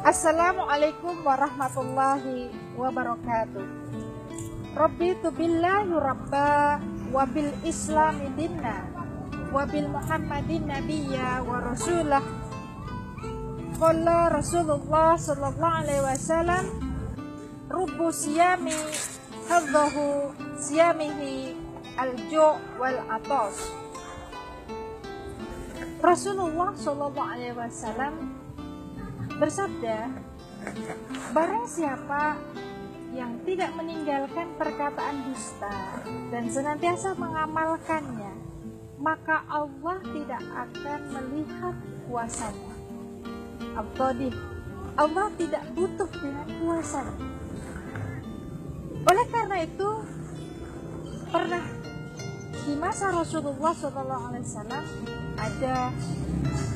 Assalamualaikum warahmatullahi wabarakatuh. Rabbitu billahi rabba wa bil islami dinna wa bil muhammadin nabiyya wa rasulah. Qala Rasulullah sallallahu alaihi wasallam, rubbu siyami haddahu siyamihi al-ju' wal atas. Rasulullah sallallahu alaihi wasallam bersabda, barang siapa yang tidak meninggalkan perkataan dusta dan senantiasa mengamalkannya, maka Allah tidak akan melihat kuasanya. Allah tidak butuh dengan kuasanya. Oleh karena itu, pernah di masa Rasulullah SAW ada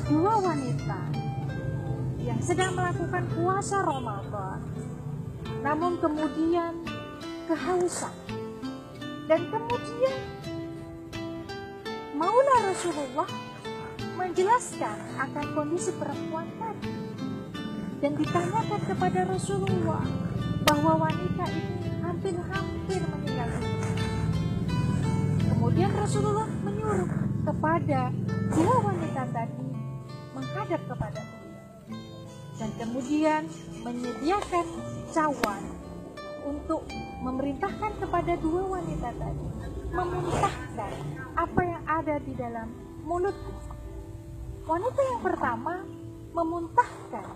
dua wanita yang sedang melakukan puasa Ramadan, namun kemudian kehausan, dan kemudian Maula Rasulullah menjelaskan akan kondisi perempuan tadi, dan ditanyakan kepada Rasulullah bahwa wanita ini hampir meninggal dunia. Kemudian Rasulullah menyuruh kepada dua wanita tadi menghadap kepada beliau, dan kemudian menyediakan cawan untuk memerintahkan kepada dua wanita tadi memuntahkan apa yang ada di dalam mulut. Wanita yang pertama memuntahkan,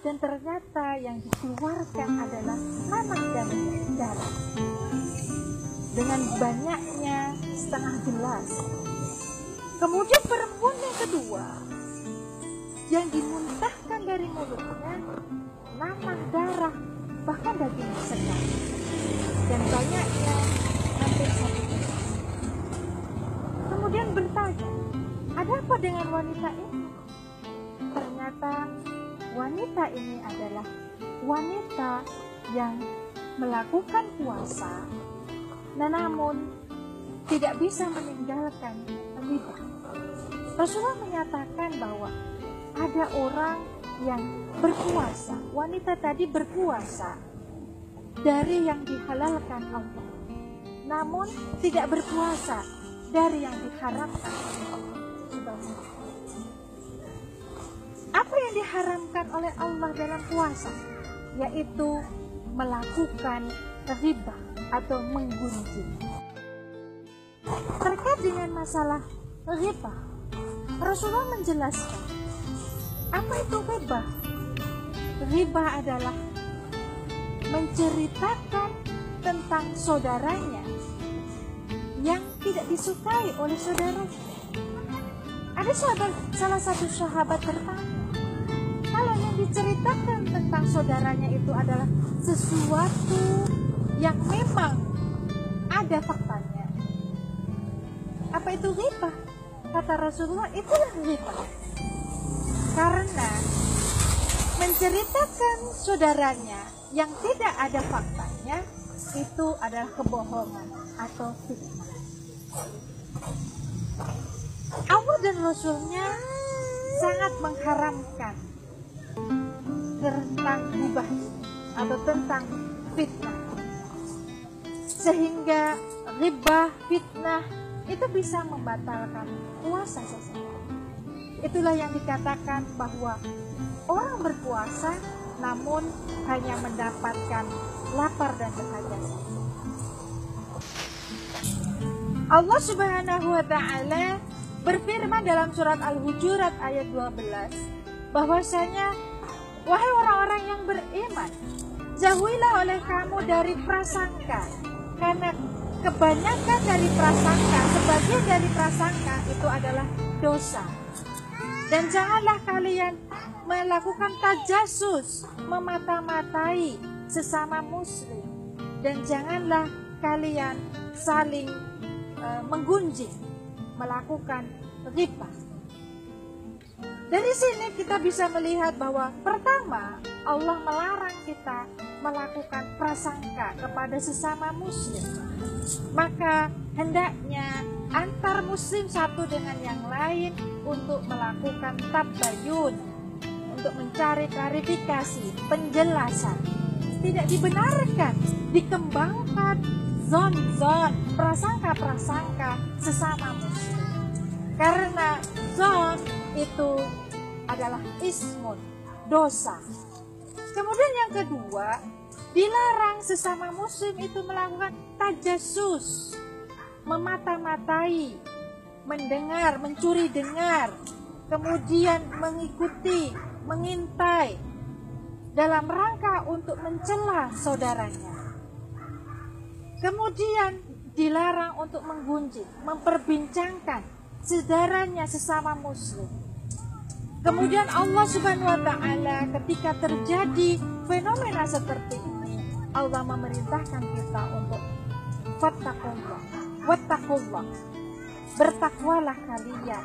dan ternyata yang dikeluarkan adalah anak dan darah dengan banyaknya setengah gelas. Kemudian perempuan yang kedua, yang dimuntahkan dari mulutnya nanah darah, bahkan daging segar, dan banyaknya hampir 1 gelas. Kemudian bertanya, ada apa dengan wanita ini? Ternyata wanita ini adalah wanita yang melakukan puasa, namun tidak bisa meninggalkan riba. Rasulullah menyatakan bahwa ada orang yang berpuasa, wanita tadi berpuasa dari yang dihalalkan Allah, namun tidak berpuasa dari yang diharamkan Allah. Apa yang diharamkan oleh Allah dalam puasa? Yaitu melakukan riba atau menggunjing. Terkait dengan masalah riba, Rasulullah menjelaskan, apa itu riba? Riba adalah menceritakan tentang saudaranya yang tidak disukai oleh saudaranya. Ada salah satu sahabat bertanya, kalau yang diceritakan tentang saudaranya itu adalah sesuatu yang memang ada faktanya, apa itu riba? Kata Rasulullah, itulah riba. Karena menceritakan saudaranya yang tidak ada faktanya itu adalah kebohongan atau fitnah. Allah dan Rasulnya sangat mengharamkan tentang gibah atau tentang fitnah, sehingga riba, fitnah itu bisa membatalkan puasa seseorang. Itulah yang dikatakan bahwa orang berpuasa namun hanya mendapatkan lapar dan dahaga. Allah Subhanahu wa taala berfirman dalam surat Al-Hujurat ayat 12 bahwasanya, wahai orang-orang yang beriman, jauhilah oleh kamu dari prasangka, karena kebanyakan dari prasangka, sebagian dari prasangka itu adalah dosa. Dan janganlah kalian melakukan tajasus, memata-matai sesama muslim, dan janganlah kalian saling menggunjing, melakukan riba. Dari sini kita bisa melihat bahwa pertama, Allah melarang kita melakukan prasangka kepada sesama muslim. Maka hendaknya antar muslim satu dengan yang lain untuk melakukan tabayun, untuk mencari klarifikasi, penjelasan. Tidak dibenarkan dikembangkan zon-zon, prasangka-prasangka sesama muslim. Karena zon itu adalah ismun, dosa. Kemudian yang kedua, dilarang sesama muslim itu melakukan tajassus, memata-matai, mendengar, mencuri dengar, kemudian mengikuti, mengintai dalam rangka untuk mencela saudaranya. Kemudian dilarang untuk menggunjing, memperbincangkan saudaranya sesama muslim. Kemudian Allah Subhanahu wa taala ketika terjadi fenomena seperti ini, Allah memerintahkan kita untuk fattaqullah, wattaqullah. Bertakwalah kalian.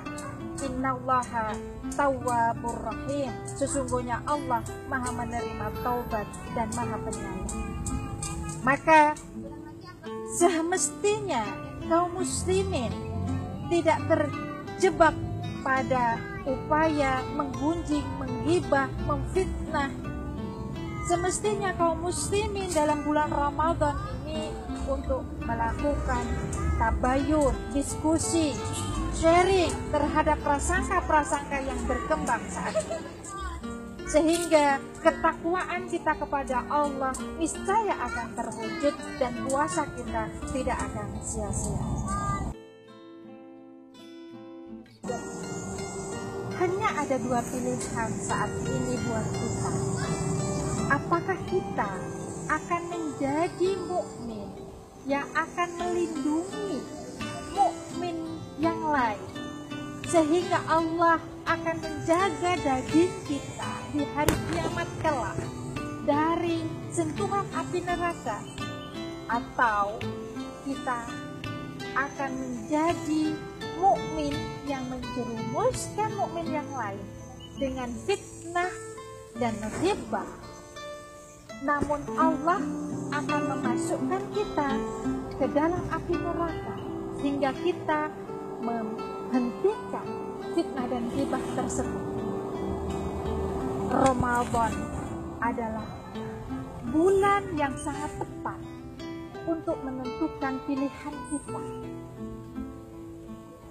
Innallaha tawwabur rahim. Sesungguhnya Allah Maha menerima taubat dan Maha penyayang. Maka semestinya kaum muslimin tidak terjebak pada upaya menggunjing, menggibah, memfitnah. Semestinya kaum muslimin dalam bulan Ramadan ini untuk melakukan tabayun, diskusi, sharing terhadap prasangka-prasangka yang berkembang saat ini. Sehingga ketakwaan kita kepada Allah niscaya akan terwujud dan puasa kita tidak akan sia-sia. Hanya ada dua pilihan saat ini buat kita. Apakah kita akan menjadi mukmin yang akan melindungi mukmin yang lain, sehingga Allah akan menjaga daging kita di hari kiamat kelak dari sentuhan api neraka, atau kita akan menjadi mukmin yang menjerumuskan mukmin yang lain dengan fitnah dan ghibah. Namun Allah akan memasukkan kita ke dalam api neraka hingga kita menghentikan fitnah dan ghibah tersebut. Ramadan adalah bulan yang sangat tepat untuk menentukan pilihan kita,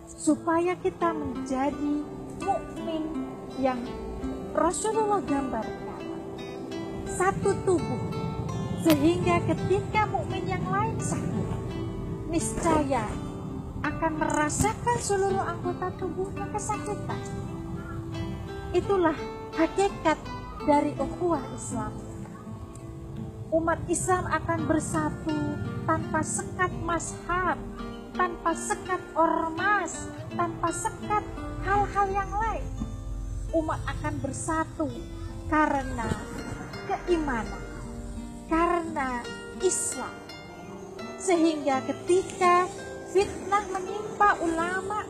supaya kita menjadi mukmin yang Rasulullah gambarkan, satu tubuh, sehingga ketika mukmin yang lain sakit, niscaya akan merasakan seluruh anggota tubuhnya kesakitan. Itulah hakikat dari ukhuwah Islam. Umat Islam akan bersatu tanpa sekat mazhab, tanpa sekat ormas, tanpa sekat hal-hal yang lain. Umat akan bersatu karena keimanan, karena Islam. Sehingga ketika fitnah menimpa ulama,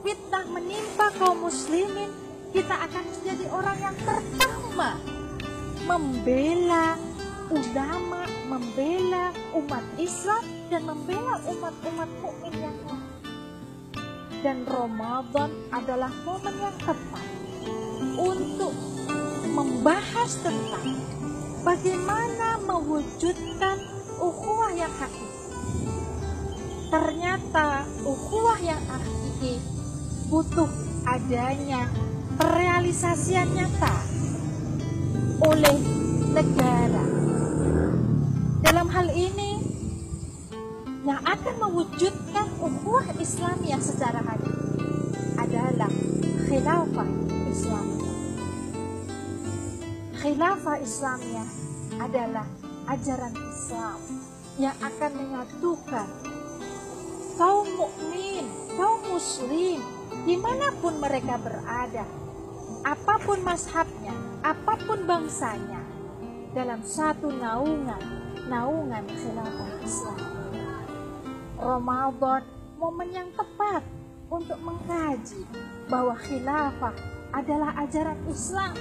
fitnah menimpa kaum muslimin, kita akan menjadi orang yang pertama membela ulama, membela umat Islam, dan membela umat-umat mukmin yang lain. Dan Ramadan adalah momen yang tepat untuk membahas tentang bagaimana mewujudkan ukhuwah yang hakiki. Ternyata ukhuwah yang hakiki butuh adanya perealisasian nyata oleh negara. Dalam hal ini, yang akan mewujudkan ukhuwah Islamiyah secara hakiki adalah khilafah Islamiyah. Khilafah Islamiyah adalah ajaran Islam yang akan menyatukan kaum mukmin, kaum muslim, dimanapun mereka berada, apapun mazhabnya, apapun bangsanya, dalam satu naungan khilafah Islam. Ramadan momen yang tepat untuk mengkaji bahwa khilafah adalah ajaran Islam.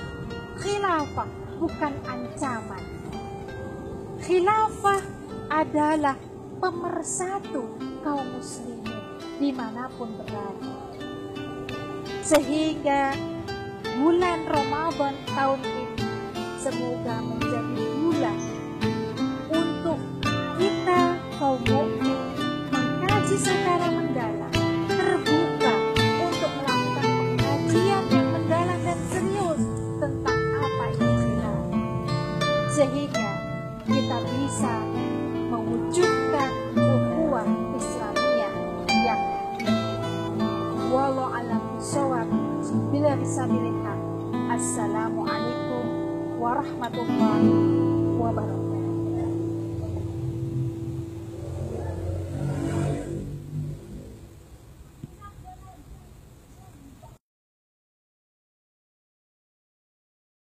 Khilafah bukan ancaman. Khilafah adalah pemersatu kaum muslimin dimanapun berada. Sehingga bulan Ramadan tahun ini semoga menjadi bulan untuk kita kaum mukmin mengkaji secara mendalam, terbuka untuk melakukan pengkajian yang mendalam dan serius tentang apa itu khilaf, sehingga kita bisa mewujudkan ukhuwah Islamiyah yang wallahu a'lam bishawab. Bila bisa dilihat. Assalamualaikum warahmatullahi